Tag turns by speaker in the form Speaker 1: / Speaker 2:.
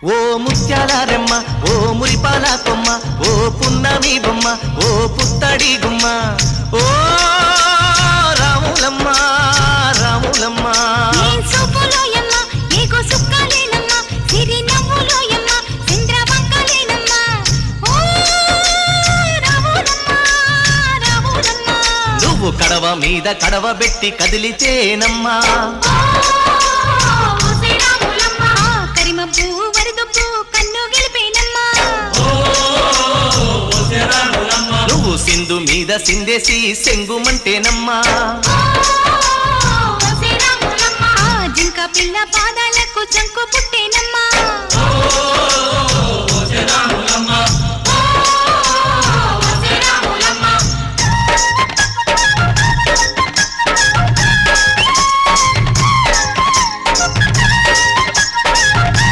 Speaker 1: ఓ ముత్యాల రెమ్మ ఓ మురిపాల కొమ్మ ఓ పున్నమి బొమ్మ ఓ పుత్తడి గుమ్మ ఓ రాములమ్మ రాములమ్మ నువ్వు కడవ మీద కడవ పెట్టి కదిలితేనమ్మా నువ్వు సింధు మీద సిందేసి సెంగుమంటేనమ్మా
Speaker 2: జింక పిల్ల పాదాలకు చంకు పుట్టేనమ్మా